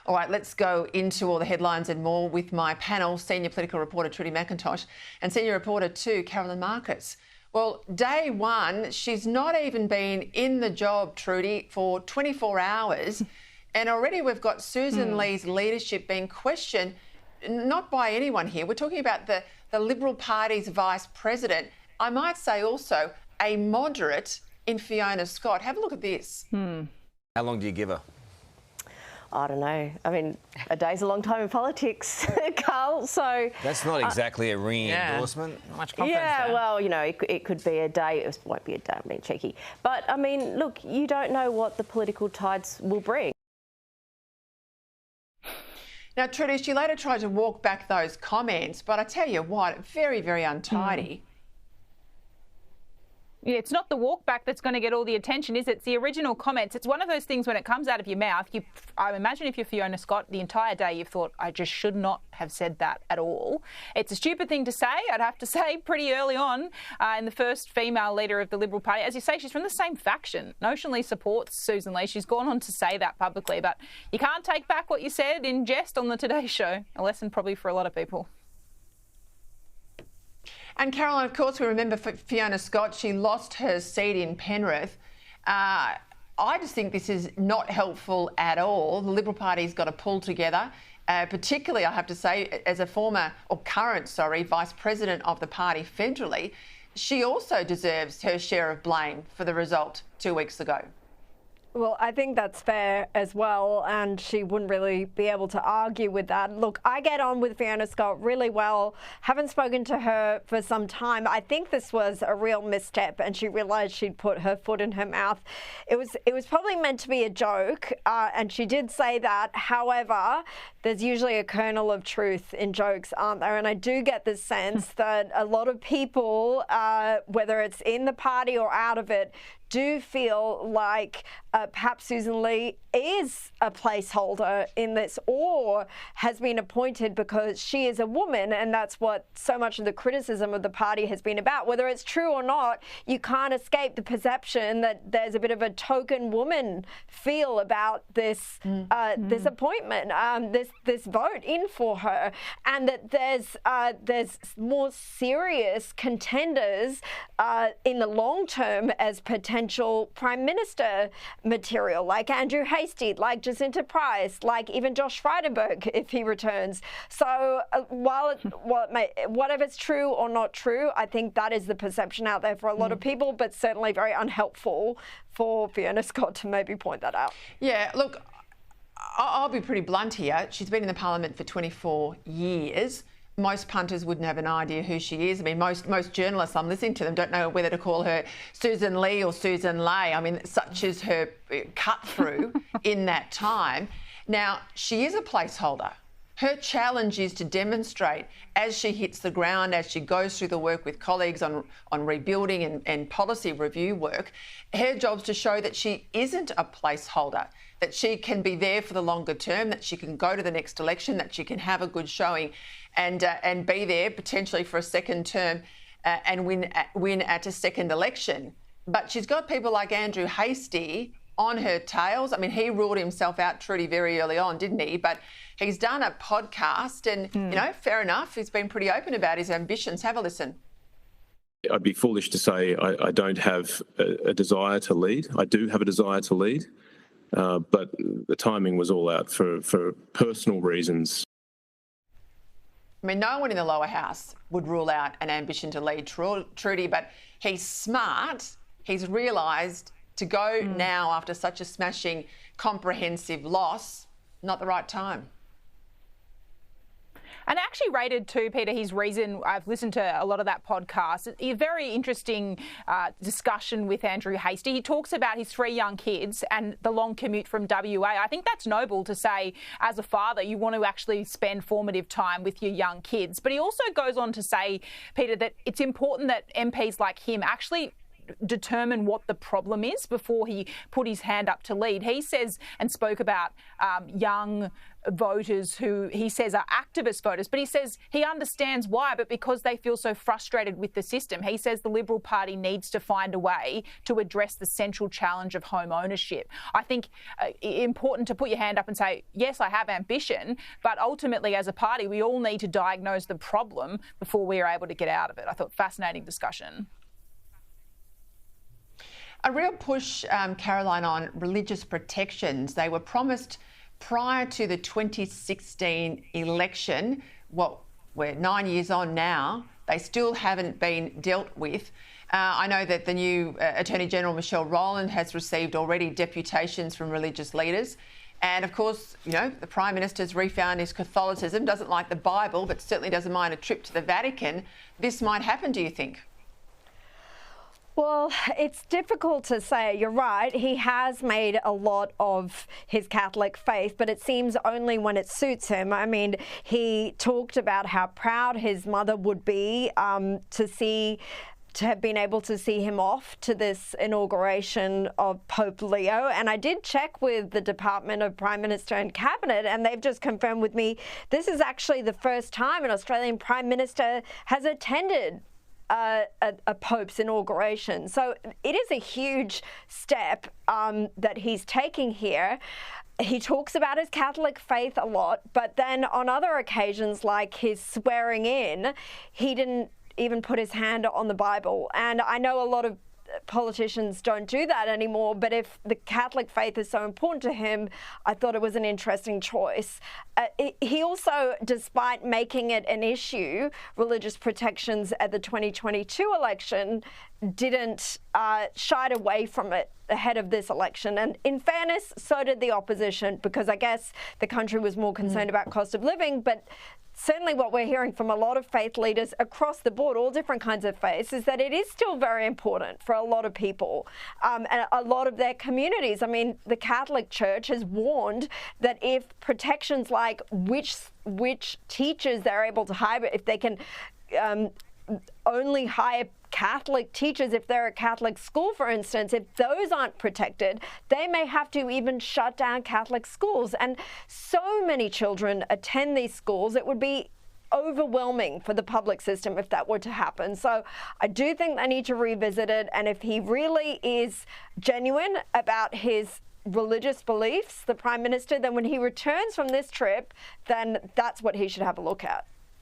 All right, let's go into all the headlines and more with my panel, senior political reporter Trudy McIntosh and senior reporter 2, Carolyn Marcus. Well, day one, she's not even been in the job, Trudy, for 24 hours. And already we've got Susan Lee's leadership being questioned, not by anyone here. We're talking about the Liberal Party's vice president. I might say also a moderate in Fiona Scott. Have a look at this. How long do you give her? I don't know. I mean, a day's a long time in politics, Carl, so... That's not exactly a ringing endorsement. Not much confidence there. Well, you know, it could be a day. It won't be a day, I'm being cheeky. But, I mean, look, you don't know what the political tides will bring. Now, Trudy, she later tried to walk back those comments, but I tell you what, very, very untidy. Yeah, it's not the walk back that's going to get all the attention, is it? It's the original comments. It's one of those things when it comes out of your mouth, I imagine if you're Fiona Scott, the entire day you've thought, I just should not have said that at all. It's a stupid thing to say, I'd have to say, pretty early on in the first female leader of the Liberal Party. As you say, she's from the same faction, notionally supports Susan Lee. She's gone on to say that publicly, but you can't take back what you said in jest on the Today Show. A lesson probably for a lot of people. And Caroline, of course, we remember Fiona Scott, she lost her seat in Penrith. I just think this is not helpful at all. The Liberal Party's got to pull together, particularly, I have to say, as a current vice president of the party federally. She also deserves her share of blame for the result 2 weeks ago. Well, I think that's fair as well, and she wouldn't really be able to argue with that. Look, I get on with Fiona Scott really well. Haven't spoken to her for some time. I think this was a real misstep, and she realised she'd put her foot in her mouth. It was probably meant to be a joke, and she did say that. However, there's usually a kernel of truth in jokes, aren't there? And I do get the sense that a lot of people, whether it's in the party or out of it, do feel like perhaps Susan Lee is a placeholder in this or has been appointed because she is a woman, and that's what so much of the criticism of the party has been about. Whether it's true or not, you can't escape the perception that there's a bit of a token woman feel about this this appointment, this vote in for her, and that there's more serious contenders in the long term as potential Prime Minister material, like Andrew Hastie, like Jacinta Price, like even Josh Frydenberg if he returns. So whatever it's true or not true, I think that is the perception out there for a lot of people, but certainly very unhelpful for Fiona Scott to maybe point that out. Yeah, look, I'll be pretty blunt here. She's been in the parliament for 24 years. Most punters wouldn't have an idea who she is. I mean, most journalists I'm listening to them don't know whether to call her Susan Lee or Susan Lay. I mean, such is her cut through in that time. Now, she is a placeholder. Her challenge is to demonstrate as she hits the ground, as she goes through the work with colleagues on rebuilding and policy review work, her job's to show that she isn't a placeholder, that she can be there for the longer term, that she can go to the next election, that she can have a good showing and be there potentially for a second term and win at a second election. But she's got people like Andrew Hastie on her tails. I mean, he ruled himself out, Trudy, very early on, didn't he? But he's done a podcast and, you know, fair enough. He's been pretty open about his ambitions. Have a listen. I'd be foolish to say I don't have a desire to lead. I do have a desire to lead, but the timing was all out for personal reasons. I mean, no one in the lower house would rule out an ambition to lead Trudy, but he's smart. He's realised to go now after such a smashing, comprehensive loss, not the right time. And I actually rated too, Peter, his reason. I've listened to a lot of that podcast. A very interesting discussion with Andrew Hastie. He talks about his 3 young kids and the long commute from WA. I think that's noble to say, as a father, you want to actually spend formative time with your young kids. But he also goes on to say, Peter, that it's important that MPs like him actually determine what the problem is before he put his hand up to lead. He says and spoke about young voters who he says are activist voters, but he says he understands why, but because they feel so frustrated with the system. He says the Liberal Party needs to find a way to address the central challenge of home ownership. I think important to put your hand up and say, yes, I have ambition, but ultimately as a party, we all need to diagnose the problem before we are able to get out of it. I thought fascinating discussion. A real push, Caroline, on religious protections. They were promised prior to the 2016 election. What, we're 9 years on now. They still haven't been dealt with. I know that the new Attorney General, Michelle Rowland, has received already deputations from religious leaders. And of course, you know, the Prime Minister's refound his Catholicism, doesn't like the Bible, but certainly doesn't mind a trip to the Vatican. This might happen, do you think? Well, it's difficult to say. You're right. He has made a lot of his Catholic faith, but it seems only when it suits him. I mean, he talked about how proud his mother would be to have been able to see him off to this inauguration of Pope Leo. And I did check with the Department of Prime Minister and Cabinet, and they've just confirmed with me this is actually the first time an Australian Prime Minister has attended a Pope's inauguration. So it is a huge step that he's taking here. He talks about his Catholic faith a lot, but then on other occasions, like his swearing in, he didn't even put his hand on the Bible. And I know a lot of politicians don't do that anymore, but if the Catholic faith is so important to him, I thought it was an interesting choice. He also, despite making it an issue, religious protections at the 2022 election, didn't shied away from it ahead of this election. And in fairness, so did the opposition, because I guess the country was more concerned about cost of living. But certainly what we're hearing from a lot of faith leaders across the board, all different kinds of faiths, is that it is still very important for a lot of people and a lot of their communities. I mean, the Catholic Church has warned that if protections like which teachers they're able to hire, if they can only hire Catholic teachers if they're a Catholic school, for instance, if those aren't protected, they may have to even shut down Catholic schools. And so many children attend these schools, it would be overwhelming for the public system if that were to happen. So I do think they need to revisit it. And if he really is genuine about his religious beliefs, the Prime Minister, then when he returns from this trip, then that's what he should have a look at.